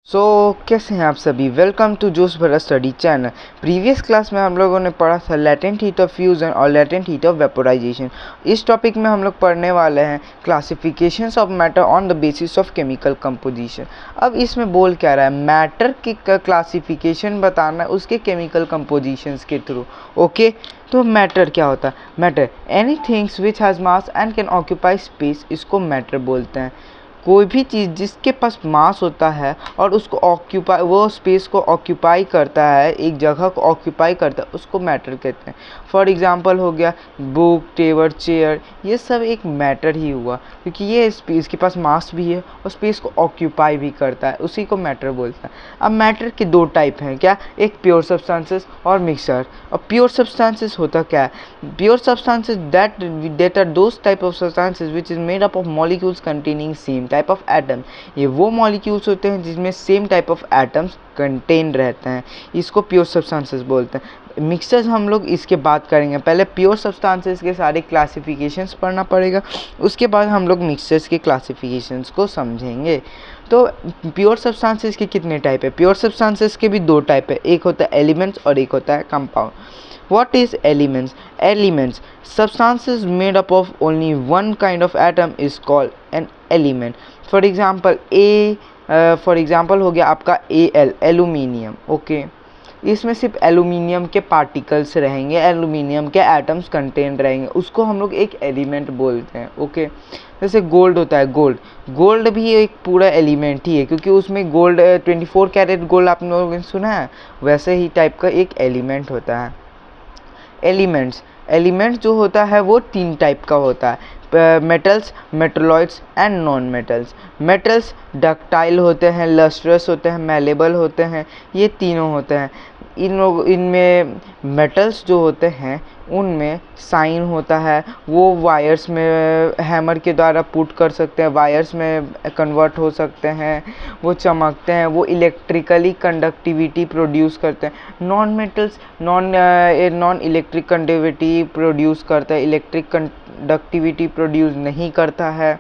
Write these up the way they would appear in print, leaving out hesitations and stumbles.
कैसे हैं आप सभी। वेलकम टू जोश भरा स्टडी चैनल। प्रीवियस क्लास में हम लोगों ने पढ़ा था लेटेंट हीट ऑफ फ्यूजन और लेटेंट हीट ऑफ वेपोराइजेशन। इस टॉपिक में हम लोग पढ़ने वाले हैं classifications of matter on the basis of chemical composition. अब इसमें बोल क्या रहा है, मैटर की क्लासिफिकेशन बताना है उसके केमिकल कंपोजिशंस के थ्रू। ओके, तो मैटर क्या होता है? Matter any things which has mass and can occupy space, इसको मैटर बोलते हैं। कोई भी चीज़ जिसके पास मास होता है और उसको ऑक्यूपाई, वो स्पेस को ऑक्यूपाई करता है, एक जगह को ऑक्यूपाई करता है, उसको मैटर कहते हैं। फॉर एग्जांपल हो गया बुक, टेबल, चेयर, ये सब एक मैटर ही हुआ क्योंकि ये स्पेस के पास मास भी है और स्पेस को ऑक्यूपाई भी करता है, उसी को मैटर बोलता है। अब मैटर के दो टाइप हैं, क्या? एक प्योर सब्सटेंसेस और मिक्सचर। अब प्योर सब्सटेंसेस होता क्या है? Pure substances that are those type of substances which is made up of molecules containing same type of atom. ये वो मॉलिक्यूल्स होते हैं जिसमें same type of atoms contain रहते हैं, इसको प्योर सब्सटेंसेस बोलते हैं। मिक्सचर्स हम लोग इसके बात करेंगे। पहले प्योर सब्सटेंसेस के सारे क्लासिफिकेशंस पढ़ना पड़ेगा, उसके बाद हम लोग मिक्सचर्स के क्लासिफिकेशंस को समझेंगे। तो प्योर सब्सटेंसेस के कितने टाइप है? प्योर सब्सटेंसेस के भी दो टाइप है, एक होता है एलिमेंट्स और एक होता है compound. What is elements? Elements, substances made up of only one kind of atom is called an element. For example, for example हो गया आपका Al, एल्यूमिनियम। ओके, इसमें सिर्फ एल्यूमिनियम के पार्टिकल्स रहेंगे, एल्यूमिनियम के एटम्स कंटेन रहेंगे, उसको हम लोग एक एलिमेंट बोलते हैं। ओके, जैसे गोल्ड होता है, गोल्ड भी एक पूरा एलिमेंट ही है क्योंकि उसमें गोल्ड 24 कैरेट गोल्ड आप लोगों ने सुना है, वैसे ही टाइप का एक एलिमेंट होता है। एलिमेंट्स जो होता है वो तीन टाइप का होता है, metals, metalloids and non metals. Metals ductile होते हैं, लस्ट्रस होते हैं, मैलेबल होते हैं, ये तीनों होते हैं। इनमें मेटल्स जो होते हैं उनमें साइन होता है, वो वायर्स में हैमर के द्वारा पुट कर सकते हैं, वायर्स में कन्वर्ट हो सकते हैं, वो चमकते हैं, वो इलेक्ट्रिकली कंडक्टिविटी प्रोड्यूस करते हैं। Non metals non electric conductivity produce करता है, इलेक्ट्रिक कंडक्टिविटी प्रोड्यूस नहीं करता है,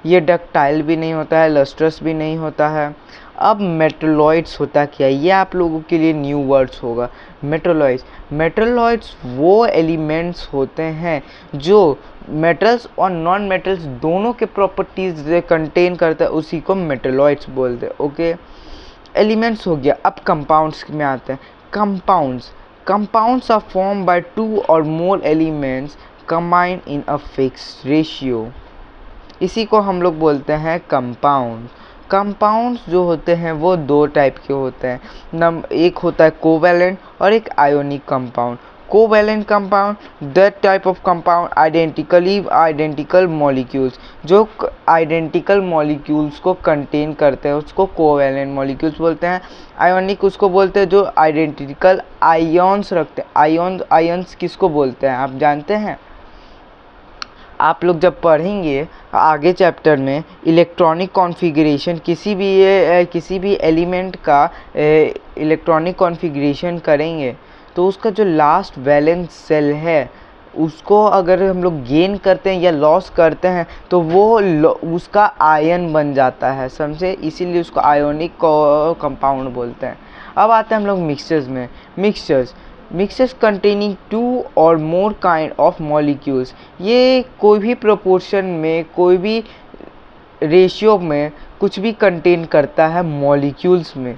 ये डक्टाइल भी नहीं होता है, लस्ट्रस भी नहीं होता है। अब मेटलॉइड्स होता क्या है, ये आप लोगों के लिए न्यू वर्ड्स होगा। मेटलॉइड्स वो एलिमेंट्स होते हैं जो मेटल्स और नॉन मेटल्स दोनों के प्रॉपर्टीज कंटेन करता है, उसी को मेटलॉइड्स बोलते हैं। ओके, एलिमेंट्स हो गया। अब कंपाउंड्स में आते हैं। Compounds are form by two और more elements combined in a fixed ratio, इसी को हम लोग बोलते हैं कंपाउंड। कंपाउंड्स जो होते हैं वो दो टाइप के होते हैं, एक होता है कोवैलेंट और एक ionic compound. Covalent compound, that type of compound identical molecules, जो आइडेंटिकल मॉलिक्यूल्स को कंटेन करते हैं, उसको कोवैलेंट मॉलिक्यूल्स बोलते हैं। आयोनिक उसको बोलते हैं जो आइडेंटिकल आयन्स रखते हैं। आयन्स किसको बोलते हैं आप जानते हैं? आप लोग जब पढ़ेंगे आगे चैप्टर में इलेक्ट्रॉनिक कॉन्फ़िगरेशन, किसी भी एलिमेंट का इलेक्ट्रॉनिक कॉन्फ़िगरेशन करेंगे तो उसका जो लास्ट वैलेंस सेल है उसको अगर हम लोग गेन करते हैं या लॉस करते हैं तो वो उसका आयन बन जाता है, समझे? इसीलिए उसको आयोनिक कंपाउंड बोलते हैं। अब आते हैं हम लोग मिक्सचर्स में। मिक्सचर्स कंटेनिंग टू और मोर काइंड ऑफ मॉलिक्यूल्स, ये कोई भी प्रोपोर्शन में, कोई भी रेशियो में कुछ भी कंटेन करता है मॉलिक्यूल्स में।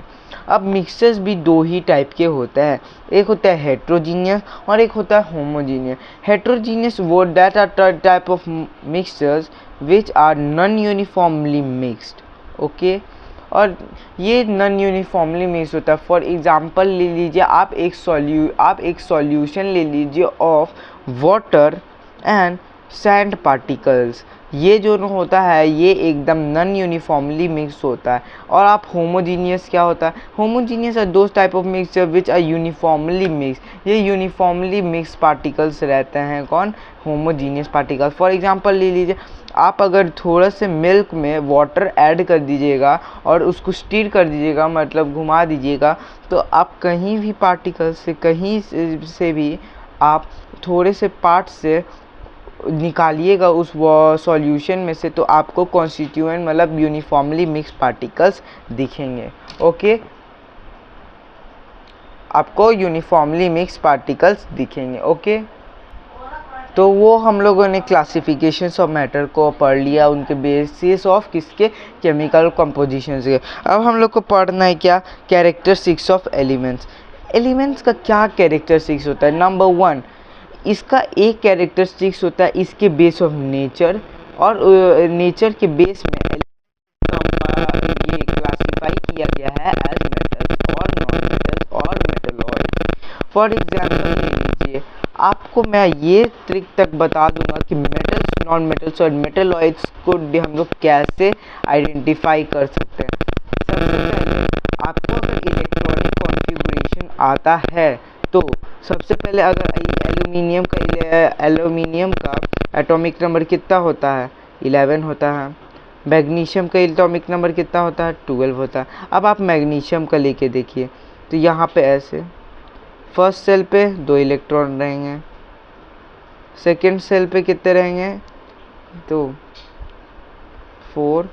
अब मिक्सचर्स भी दो ही टाइप के होते हैं, एक होता है हेट्रोजीनियस और एक होता है होमोजीनियस। हेट्रोजीनियस वो that are type of mixtures which are non uniformly mixed. Okay, और ये नॉन यूनिफॉर्मली मिक्स होता है। फॉर एग्जांपल ले लीजिए आप एक सॉल्यूशन ले लीजिए of water and sand particles, ये जो होता है ये एकदम नॉन यूनिफॉर्मली मिक्स होता है। और आप होमोजीनियस क्या होता है? Homogeneous are those type of mixture which are uniformly mix, ये यूनिफॉर्मली मिक्स पार्टिकल्स रहते हैं। कौन? Homogeneous particles. फॉर एग्जांपल ले लीजिए आप अगर थोड़ा से मिल्क में वाटर ऐड कर दीजिएगा और उसको स्टीर कर दीजिएगा, मतलब घुमा दीजिएगा, तो आप कहीं भी पार्टिकल से, कहीं से भी आप थोड़े से पार्ट से निकालिएगा उस सॉल्यूशन में से, तो आपको कॉन्स्टिट्यूएंट मतलब यूनिफॉर्मली मिक्स पार्टिकल्स दिखेंगे। ओके, आपको यूनिफॉर्मली मिक्स पार्टिकल्स दिखेंगे। ओके, तो वो हम लोगों ने क्लासिफिकेशंस ऑफ मैटर को पढ़ लिया, उनके बेसिस ऑफ किसके, केमिकल कंपोजिशन के। अब हम लोग को पढ़ना है क्या, कैरेक्टरिस्टिक्स ऑफ एलिमेंट्स। एलिमेंट्स का क्या कैरेक्टरिस्टिक्स होता है। नंबर 1, इसका एक कैरेक्टरिस्टिक्स होता है इसके बेस ऑफ नेचर, और नेचर के बेस में ये क्लासिफाई किया गया है एज मेटल्स और नॉन मेटल्स और मेटलॉइड। फॉर एग्जांपल ले लीजिए, आपको मैं ये ट्रिक तक बता दूंगा कि मेटल्स, नॉन मेटल्स और मेटलॉइड्स को हम लोग कैसे आइडेंटिफाई कर सकते हैं। सबसे पहले आपको अगर इलेक्ट्रॉनिक कॉन्फ़िगरेशन आता है तो सबसे पहले अगर एल्यूमिनियम का एटॉमिक नंबर कितना होता है, 11 होता है। मैग्नीशियम का एटॉमिक नंबर कितना होता है, 12 होता है। अब आप मैग्नीशियम का लेके देखिए, तो यहाँ पे ऐसे फर्स्ट सेल पे 2 इलेक्ट्रॉन रहेंगे, सेकंड सेल पे कितने रहेंगे, तो 4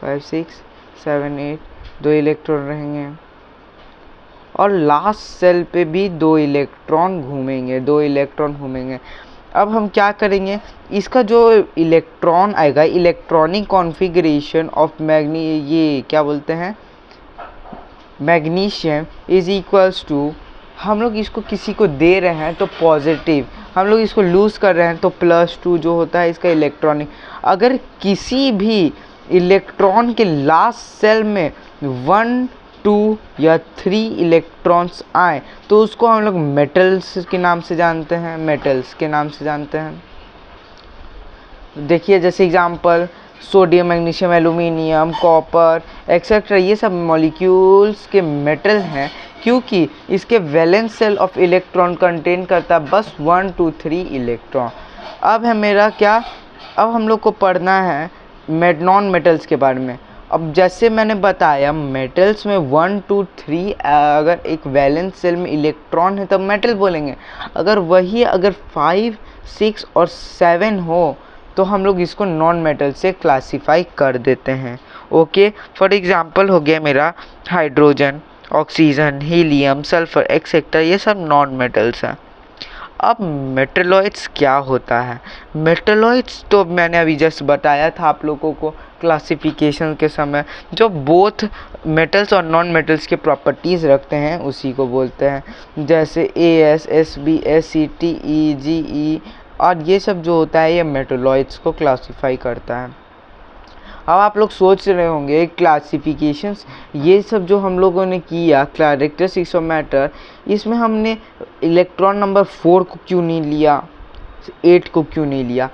5 6 7 8 2 इलेक्ट्रॉन रहेंगे, और लास्ट सेल पे भी 2 इलेक्ट्रॉन घूमेंगे। अब हम क्या करेंगे, इसका जो इलेक्ट्रॉन आएगा, इलेक्ट्रॉनिक कॉन्फ़िगरेशन ऑफ ये क्या बोलते हैं, मैग्नीशियम इज इक्वल्स टू, हम लोग इसको किसी को दे रहे हैं तो पॉजिटिव, हम लोग इसको लूज़ कर रहे हैं तो +2 जो होता है इसका इलेक्ट्रॉनिक। अगर किसी भी इलेक्ट्रॉन के लास्ट सेल में 1 2 या 3 इलेक्ट्रॉन्स आए तो उसको हम लोग मेटल्स के नाम से जानते हैं, देखिए जैसे example sodium, magnesium, aluminium, copper etcetera, ये सब मॉलिक्यूल्स के मेटल हैं, क्योंकि इसके valence shell of electron contain करता है बस 1 2 3 इलेक्ट्रॉन। अब है मेरा क्या, अब हम लोग को पढ़ना है नॉन मेटल्स के बारे में। अब जैसे मैंने बताया मेटल्स में 1 2 3 अगर एक वैलेंस सेल में इलेक्ट्रॉन है तब मेटल बोलेंगे, अगर 5 6 और 7 हो तो हम लोग इसको नॉन मेटल से क्लासिफाई कर देते हैं। ओके, फॉर एग्जांपल हो गया मेरा hydrogen, oxygen, helium, sulphur etcetera, ये सब नॉन मेटल्स हैं। अब मेटलॉइड्स क्या होता है, मेटलॉइड्स तो मैंने अभी जस्ट बताया था आप लोगों को क्लासिफिकेशन के समय, जो बोथ मेटल्स और नॉन मेटल्स के प्रॉपर्टीज़ रखते हैं उसी को बोलते हैं, जैसे AS SB SCT GE, और ये सब जो होता है ये मेटलॉइड्स को क्लासिफाई करता है। अब आप लोग सोच रहे होंगे क्लासिफिकेशंस, ये सब जो हम लोगों ने किया कैरेक्टरिस्टिक्स ऑफ मैटर, इसमें हमने इलेक्ट्रॉन नंबर 4 को क्यों नहीं लिया, 8 को क्यों नहीं लिया।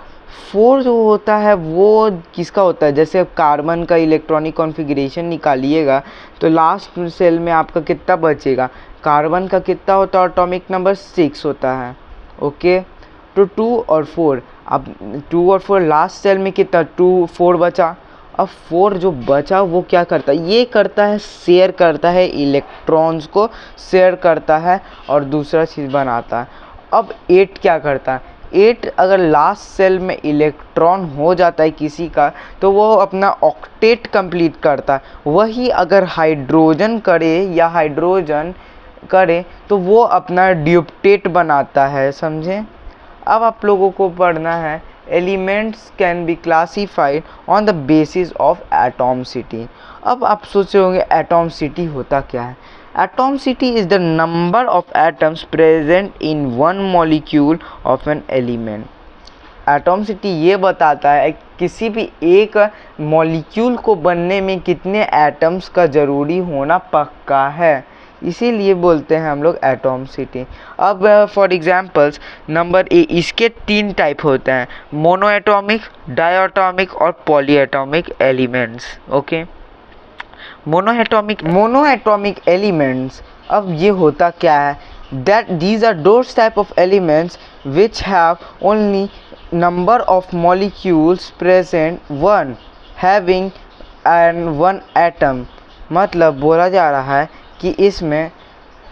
4 जो होता है वो किसका होता है, जैसे कार्बन का इलेक्ट्रॉनिक कॉन्फ़िगरेशन निकालिएगा तो लास्ट सेल में आपका कितना बचेगा, कार्बन का कितना होता है, एटॉमिक नंबर 6 होता है। ओके, तो 2 और 4, अब 2 और 4 लास्ट सेल में कितना 2 4 बचा। अब 4 जो बचा वो क्या करता है, ये करता है शेयर करता है, इलेक्ट्रॉन्स को शेयर करता है और दूसरा चीज़ बनाता है। अब 8 क्या करता है, 8 अगर लास्ट सेल में इलेक्ट्रॉन हो जाता है किसी का तो वो अपना ऑक्टेट कंप्लीट करता है, वही अगर हाइड्रोजन करे तो वो अपना ड्यूप्टेट बनाता है, समझें। अब आप लोगों को पढ़ना है elements can be classified on the basis of atomicity. अब आप सोचे होंगे एटॉमिसिटी होता क्या है। Atomicity is the number of atoms present in one molecule of an element. Atomicity ये बताता है किसी भी एक मॉलिक्यूल को बनने में कितने एटम्स का ज़रूरी होना पक्का है, इसीलिए बोलते हैं हम लोग एटॉमिसिटी। अब फॉर एग्जांपल्स नंबर ए, इसके 3 टाइप होते हैं, मोनो एटॉमिक, डायटॉमिक और poly atomic elements. Okay, mono atomic elements, अब ये होता क्या है, that these are those type of elements which have only number of molecules present, one having and one atom। मतलब बोला जा रहा है कि इसमें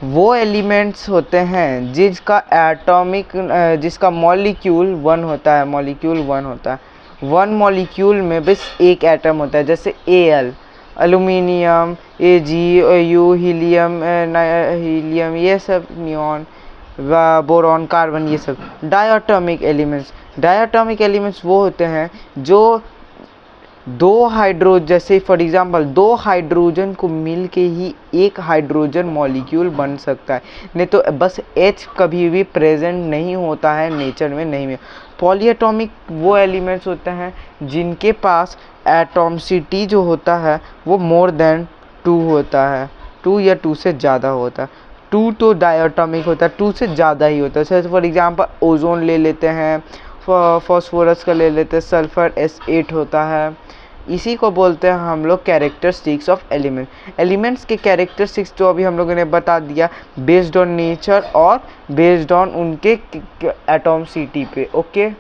वो एलिमेंट्स होते हैं जिसका मॉलिक्यूल वन होता है, वन मॉलिक्यूल में बस एक एटम होता है, जैसे Al aluminium, Ag you helium ये सब, नियॉन बोरॉन कार्बन ये सब। डायटोमिक एलिमेंट्स वो होते हैं जो जैसे फॉर एग्जांपल दो हाइड्रोजन को मिल के ही एक हाइड्रोजन मॉलिक्यूल बन सकता है, नहीं तो बस H कभी भी प्रेजेंट नहीं होता है नेचर में, नहीं में। पॉलीएटॉमिक वो एलिमेंट्स होते हैं जिनके पास एटॉमिसिटी जो होता है वो मोर देन 2 होता है, 2 या 2 से ज़्यादा होता है। 2 तो डायटोमिक होता है, 2 से ज़्यादा ही होता है। जैसे फॉर एग्जांपल ओजोन ले लेते हैं, फॉस्फोरस का ले लेते हैं, सल्फर S8 होता है। इसी को बोलते हैं हम लोग कैरेक्टरिस्टिक्स ऑफ एलिमेंट्स के कैरेक्टरिस्टिक्स जो अभी हम लोगों ने बता दिया, बेस्ड ऑन नेचर और बेस्ड ऑन उनके एटॉमिसिटी पे। ओके,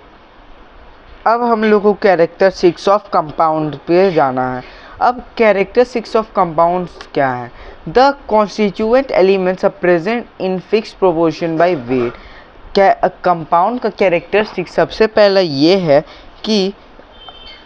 अब हम लोग को कैरेक्टरिस्टिक्स ऑफ कंपाउंड पे जाना है। अब कैरेक्टरिस्टिक्स ऑफ कंपाउंड्स क्या है? The constituent elements are present in fix proportion by weight. Compound का कैरेक्टरिस्टिक सबसे पहला ये है कि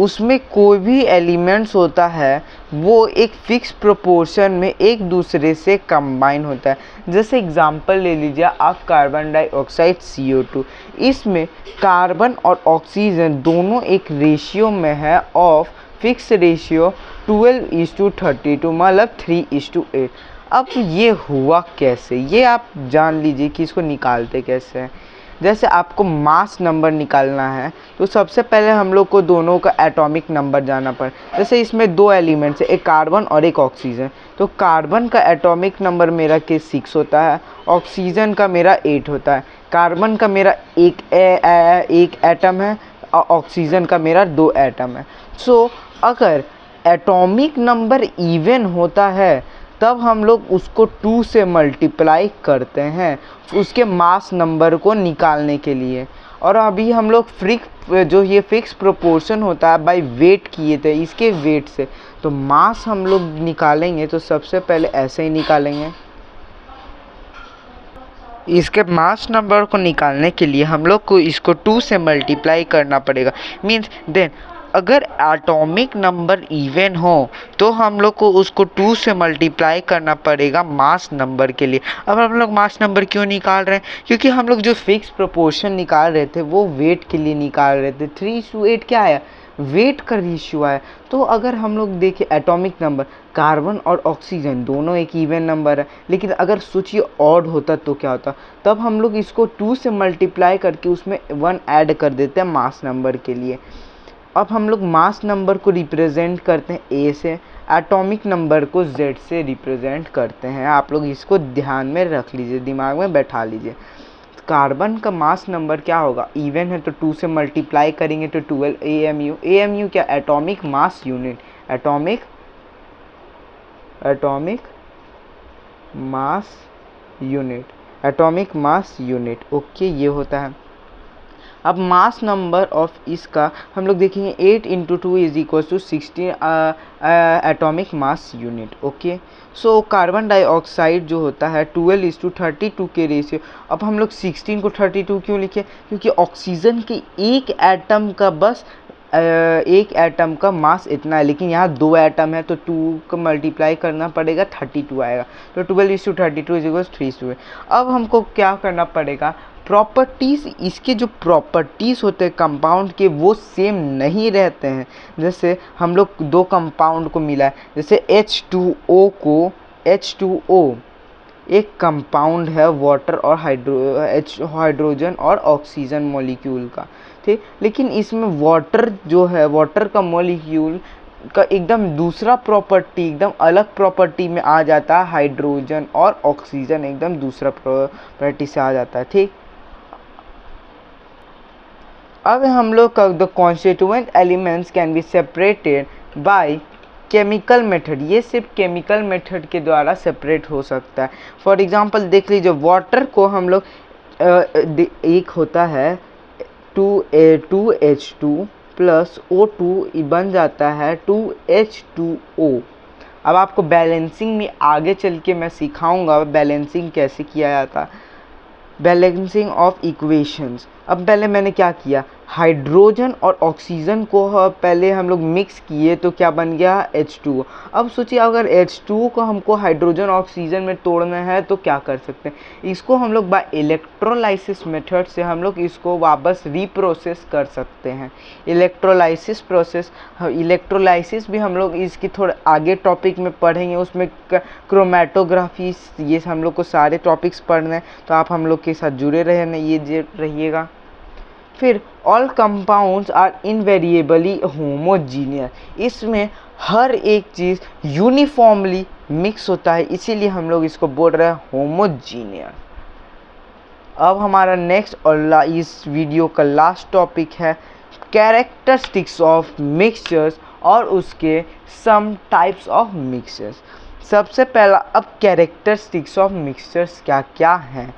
उसमें कोई भी एलिमेंट्स होता है वो एक फिक्स प्रोपोर्शन में एक दूसरे से कंबाइन होता है। जैसे एग्जांपल ले लीजिए आप कार्बन डाइऑक्साइड CO2, इसमें कार्बन और ऑक्सीजन दोनों एक रेशियो में है ऑफ फिक्स रेशियो 12:32, मतलब 3:8। अब ये हुआ कैसे, ये आप जान लीजिए कि इसको निकालते कैसे हैं। जैसे आपको मास नंबर निकालना है तो सबसे पहले हम लोग को दोनों का एटॉमिक नंबर जाना पड़े। जैसे इसमें दो एलिमेंट्स है, एक कार्बन और एक ऑक्सीजन, तो कार्बन का एटॉमिक नंबर मेरा के 6 होता है, ऑक्सीजन का मेरा 8 होता है। कार्बन का मेरा एक एटम है और ऑक्सीजन का मेरा 2 एटम है। सो अगर एटॉमिक नंबर इवन होता है तब हम लोग उसको 2 से मल्टीप्लाई करते हैं उसके मास नंबर को निकालने के लिए। और अभी हम लोग ये फिक्स प्रोपोर्शन होता है बाय वेट किए थे, इसके वेट से तो मास हम लोग निकालेंगे तो सबसे पहले ऐसे ही निकालेंगे। इसके मास नंबर को निकालने के लिए हम लोग को इसको 2 से मल्टीप्लाई करना पड़ेगा। मीन्स देन अगर एटॉमिक नंबर इवन हो तो हम लोग को उसको 2 से मल्टीप्लाई करना पड़ेगा मास नंबर के लिए। अब हम लोग मास नंबर क्यों निकाल रहे हैं? क्योंकि हम लोग जो फिक्स प्रोपोर्शन निकाल रहे थे वो वेट के लिए निकाल रहे थे। 3:8 क्या है? वेट का रेशियो है। तो अगर हम लोग देखें एटॉमिक नंबर, कार्बन और ऑक्सीजन दोनों एक इवन नंबर है, लेकिन अगर सोचिए ऑड होता तो क्या होता? तब हम लोग इसको 2 से मल्टीप्लाई करके उसमें 1 ऐड कर देते हैं मास नंबर के लिए। अब हम लोग मास नंबर को रिप्रेजेंट करते हैं A से, एटॉमिक नंबर को Z से रिप्रेजेंट करते हैं। आप लोग इसको ध्यान में रख लीजिए, दिमाग में बैठा लीजिए। कार्बन का मास नंबर क्या होगा? इवन है तो 2 से मल्टीप्लाई करेंगे तो 12 AMU। AMU क्या? Atomic mass unit, atomic mass unit. Okay, ये होता है। अब मास नंबर ऑफ इसका हम लोग देखेंगे 8 × 2 = 16 atomic mass unit. Okay, so carbon dioxide जो होता है 12:32 के रेशियो। अब हम लोग 16 को 32 क्यों लिखे? क्योंकि ऑक्सीजन के एक एटम का मास इतना है, लेकिन यहाँ 2 एटम है तो 2 को मल्टीप्लाई करना पड़ेगा, 32 आएगा। तो 12:32 = 3:8। अब हमको क्या करना पड़ेगा? प्रॉपर्टीज़, इसके जो प्रॉपर्टीज़ होते हैं कंपाउंड के वो सेम नहीं रहते हैं। जैसे हम लोग दो कंपाउंड को मिला है, जैसे H2O एक कंपाउंड है वाटर और हाइड्रोजन और ऑक्सीजन मॉलिक्यूल का, ठीक। लेकिन इसमें वाटर जो है, वाटर का मॉलिक्यूल का एकदम दूसरा प्रॉपर्टी, एकदम अलग प्रॉपर्टी में आ जाता है। हाइड्रोजन और ऑक्सीजन एकदम दूसरा प्रॉपर्टी से आ जाता है, ठीक। अब हम लोग का the constituent elements can be separated by chemical method. ये सिर्फ केमिकल मेथड के द्वारा सेपरेट हो सकता है। फॉर एग्जांपल देख लीजिए, वाटर को हम लोग एक होता है 2H2 + O2 बन जाता है 2H2O। अब आपको बैलेंसिंग में आगे चल के मैं सिखाऊंगा बैलेंसिंग कैसे किया जाता। Balancing of equations. अब पहले मैंने क्या किया, हाइड्रोजन और ऑक्सीजन को पहले हम लोग मिक्स किए तो क्या बन गया H2। अब सोचिए अगर H2 को हमको हाइड्रोजन ऑक्सीजन में तोड़ना है तो क्या कर सकते हैं, इसको हम लोग बाय इलेक्ट्रोलाइसिस मेथड से हम लोग इसको वापस रीप्रोसेस कर सकते हैं। इलेक्ट्रोलाइसिस प्रोसेस, इलेक्ट्रोलाइसिस भी हम लोग इसकी थोड़े आगे टॉपिक में पढ़ेंगे, उसमें क्रोमेटोग्राफी, ये हम लोग को सारे टॉपिक्स पढ़ने हैं, तो आप हम लोग के साथ जुड़े रहिएगा। फिर all compounds are invariably homogeneous, इसमें हर एक चीज़ यूनिफॉर्मली मिक्स होता है, इसीलिए हम लोग इसको बोल रहे हैं होमोजीनियस। अब हमारा नेक्स्ट और इस वीडियो का लास्ट टॉपिक है कैरेक्टरिस्टिक्स ऑफ मिक्सचर्स और उसके सम टाइप्स ऑफ मिक्सचर्स। सबसे पहला, अब कैरेक्टरिस्टिक्स ऑफ मिक्सचर्स क्या क्या हैं।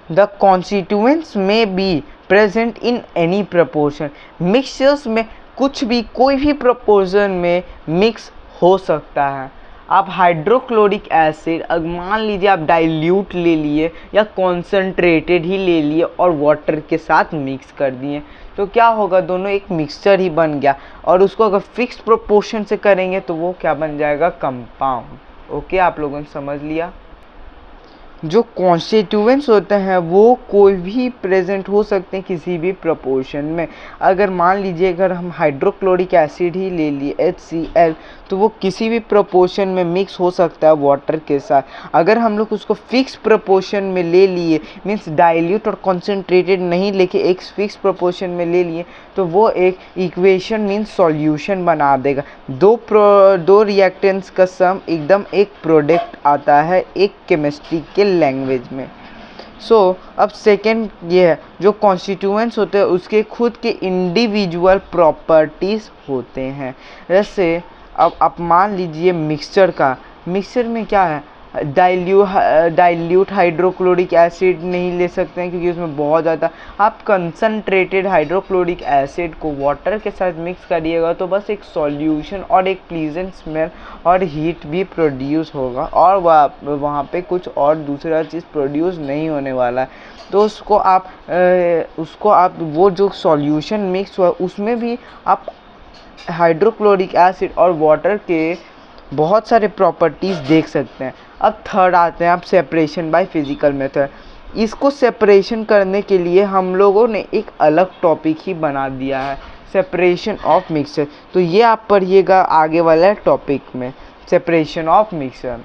The constituents may be present in any proportion, mixtures में कुछ भी कोई भी प्रोपोर्शन में मिक्स हो सकता है। आप हाइड्रोक्लोरिक एसिड, अगर मान लीजिए आप डाइल्यूट ले लिए या कॉन्सेंट्रेटेड ही ले लिए और वाटर के साथ मिक्स कर दिए तो क्या होगा, दोनों एक मिक्सचर ही बन गया, और उसको अगर फिक्स प्रोपोर्शन से करेंगे तो वो क्या बन जाएगा, कंपाउंड। ओके, आप लोगों ने समझ लिया। जो कॉन्स्टिट्यूएंट्स होते हैं वो कोई भी प्रेजेंट हो सकते हैं किसी भी प्रोपोर्शन में। अगर मान लीजिए अगर हम हाइड्रोक्लोरिक एसिड ही ले लिए HCl तो वो किसी भी प्रोपोर्शन में मिक्स हो सकता है वाटर के साथ। अगर हम लोग उसको फिक्स प्रोपोर्शन में ले लिए, मीन्स डाइल्यूट और कॉन्सेंट्रेटेड नहीं लेके एक फिक्स प्रोपोर्शन में ले लिए, तो वो एक इक्वेशन मीन्स सॉल्यूशन बना देगा। दो रिएक्टेंट्स का सम एकदम एक प्रोडक्ट आता है एक केमिस्ट्री के लैंग्वेज में। अब सेकेंड ये है, जो कॉन्स्टिट्यूएंट्स होते हैं उसके खुद के इंडिविजुअल प्रॉपर्टीज़ होते हैं। जैसे अब आप मान लीजिए मिक्सचर में क्या है, डाइल्यूट हाइड्रोक्लोरिक एसिड नहीं ले सकते हैं क्योंकि उसमें बहुत ज़्यादा, आप कंसनट्रेटेड हाइड्रोक्लोरिक एसिड को वाटर के साथ मिक्स करिएगा तो बस एक सॉल्यूशन और एक प्लीजेंट स्मेल और हीट भी प्रोड्यूस होगा, और वहाँ पे कुछ और दूसरा चीज़ प्रोड्यूस नहीं होने वाला है। तो उसको आप वो जो सॉल्यूशन मिक्स हुआ उसमें भी आप हाइड्रोक्लोरिक एसिड और वाटर के बहुत सारे प्रॉपर्टीज़ देख सकते हैं। अब थर्ड आते हैं आप सेपरेशन बाय फिजिकल मेथड। इसको सेपरेशन करने के लिए हम लोगों ने एक अलग टॉपिक ही बना दिया है, सेपरेशन ऑफ मिक्सचर। तो ये आप पढ़िएगा आगे वाला टॉपिक में, separation of mixture.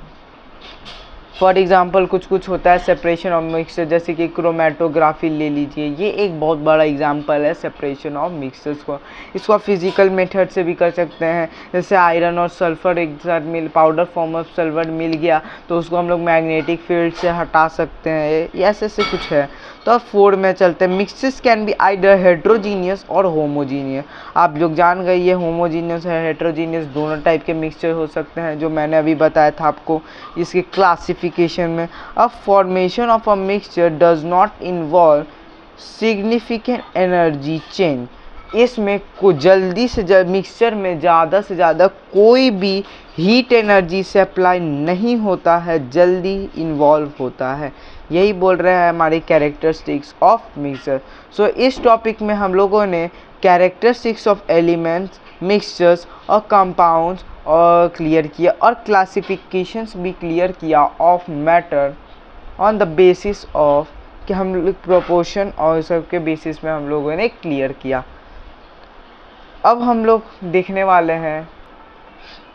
For example कुछ होता है सेपरेशन ऑफ मिक्सचर, जैसे कि क्रोमेटोग्राफी ले लीजिए, ये एक बहुत बड़ा एग्जांपल है सेपरेशन ऑफ मिक्सचर्स को। इसको आप फिजिकल मेथड से भी कर सकते हैं, जैसे आयरन और सल्फर एक साथ पाउडर फॉर्म ऑफ सल्फर मिल गया तो उसको हम लोग मैग्नेटिक फील्ड से हटा सकते हैं, ऐसे कुछ है। तो अब 4 में चलते हैं, mixtures can be either heterogeneous और होमोजीनियस। आप लोग जान गए ये होमोजीनियस है हेट्रोजीनियस दोनों टाइप के मिक्सचर हो सकते हैं, जो मैंने अभी बताया था आपको इसके क्लासिफिकेशन में। अब formation of a mixture does not involve significant energy change, इसमें मिक्सचर में ज़्यादा से ज़्यादा कोई भी हीट एनर्जी से अप्लाई नहीं होता है, जल्दी इन्वॉल्व होता है। यही बोल रहे हैं हमारी कैरेक्टरिस्टिक्स ऑफ मिक्सचर। इस टॉपिक में हम लोगों ने कैरेक्टरिस्टिक्स ऑफ एलिमेंट्स, मिक्सचर्स और कंपाउंड्स और क्लियर किया, और क्लासिफिकेशंस भी क्लियर किया of matter on the basis of कि हम लोग प्रोपोर्शन और सबके बेसिस में हम लोगों ने क्लियर किया। अब हम लोग देखने वाले हैं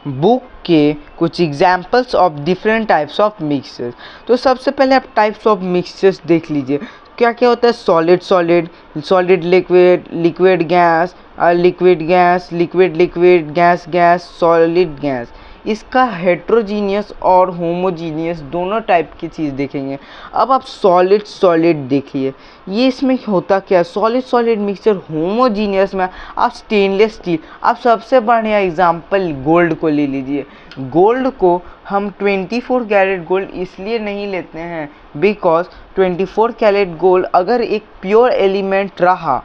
बुक के कुछ examples of different types of mixtures. तो सबसे पहले आप टाइप्स ऑफ मिक्सचर्स देख लीजिए, क्या क्या होता है, solid liquid, liquid gas, liquid gas, liquid gas, solid gas. इसका हेट्रोजीनियस और होमोजीनियस दोनों टाइप की चीज़ देखेंगे। अब आप सॉलिड देखिए, ये इसमें होता क्या है, सॉलिड मिक्सचर होमोजीनियस में आप स्टेनलेस स्टील, आप सबसे बढ़िया एग्जांपल गोल्ड को ले लीजिए। गोल्ड को हम 24 कैरेट गोल्ड इसलिए नहीं लेते हैं बिकॉज 24 कैरेट गोल्ड अगर एक प्योर एलिमेंट रहा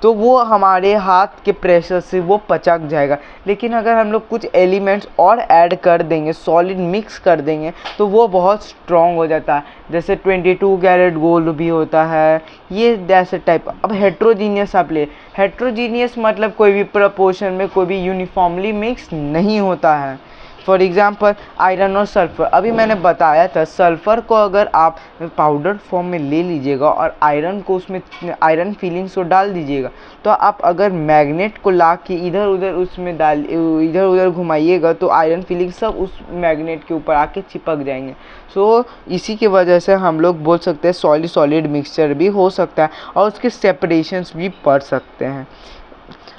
तो वो हमारे हाथ के प्रेशर से वो पचक जाएगा। लेकिन अगर हम लोग कुछ एलिमेंट्स और ऐड कर देंगे, सॉलिड मिक्स कर देंगे, तो वो बहुत स्ट्रॉन्ग हो जाता है। जैसे 22 कैरेट गोल्ड भी होता है, ये जैसे टाइप। अब हेट्रोजीनियस आप ले, हेट्रोजीनियस मतलब कोई भी प्रपोर्शन में कोई भी यूनिफॉर्मली मिक्स नहीं होता है। फॉर एग्ज़ाम्पल आयरन और सल्फ़र, अभी मैंने बताया था सल्फ़र को अगर आप पाउडर फॉर्म में ले लीजिएगा और आयरन को उसमें आयरन फीलिंग्स को डाल दीजिएगा, तो आप अगर मैग्नेट को ला के इधर उधर उसमें इधर उधर घुमाइएगा तो आयरन फीलिंग सब उस मैग्नेट के ऊपर आके चिपक जाएंगे। सो इसी की वजह से हम लोग बोल सकते हैं सॉलिड सॉलिड मिक्सचर भी हो सकता है और उसके सेपरेशंस भी पढ़ सकते हैं।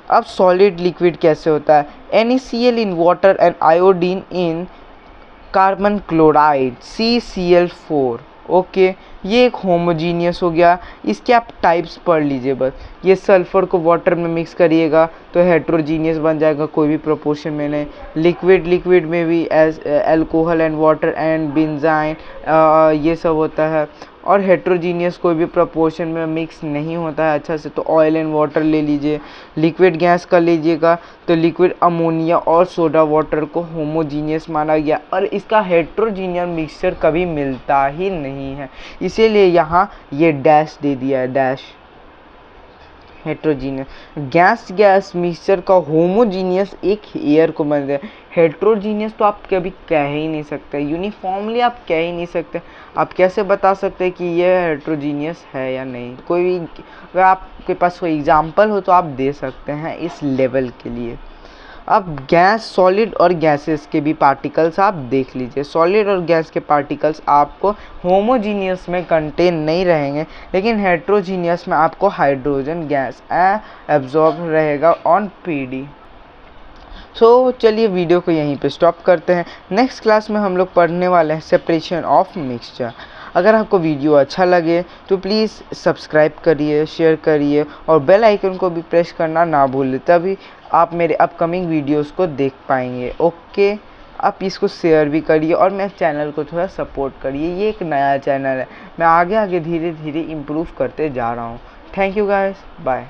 अब सॉलिड लिक्विड कैसे होता है? NaCl in water and iodine in carbon chloride CCl4। Okay, ये एक होमोजीनियस हो गया। इसके आप टाइप्स पढ़ लीजिए बस। ये सल्फ़र को वाटर में मिक्स करिएगा तो हेट्रोजीनियस बन जाएगा, कोई भी प्रोपोर्शन में नहीं। लिक्विड में भी as alcohol and water and benzene ये सब होता है। और हेट्रोजीनियस कोई भी प्रोपोर्शन में मिक्स नहीं होता है अच्छा से, तो ऑयल एंड वाटर ले लीजिए। लिक्विड गैस का लीजिएगा तो लिक्विड अमोनिया और सोडा वाटर को होमोजीनियस माना गया, और इसका हेट्रोजीनियस मिक्सचर कभी मिलता ही नहीं है, इसीलिए यहाँ ये डैश दे दिया है, डैश। हेट्रोजीनियस गैस मिक्सचर का होमोजीनियस एक एयर को बन है। हेट्रोजीनियस तो आप कभी कह ही नहीं सकते, यूनिफॉर्मली आप कह ही नहीं सकते। आप कैसे बता सकते हैं कि ये हेट्रोजीनियस है या नहीं? कोई भी अगर आपके पास कोई एग्जांपल हो तो आप दे सकते हैं इस लेवल के लिए। अब गैस, सॉलिड और गैसेस के भी पार्टिकल्स आप देख लीजिए। सॉलिड और गैस के पार्टिकल्स आपको होमोजीनियस में कंटेन नहीं रहेंगे, लेकिन हेट्रोजीनियस में आपको हाइड्रोजन गैस एब्जॉर्ब रहेगा ऑन PD। सो चलिए वीडियो को यहीं पे स्टॉप करते हैं। नेक्स्ट क्लास में हम लोग पढ़ने वाले हैं सेपरेशन ऑफ मिक्सचर। अगर आपको वीडियो अच्छा लगे तो प्लीज़ सब्सक्राइब करिए, शेयर करिए और बेल आइकन को भी प्रेस करना ना भूलें, तभी आप मेरे अपकमिंग वीडियोस को देख पाएंगे। ओके, आप इसको शेयर भी करिए और मेरे चैनल को थोड़ा सपोर्ट करिए। ये एक नया चैनल है, मैं आगे धीरे धीरे इम्प्रूव करते जा रहा हूँ। Thank you guys, bye.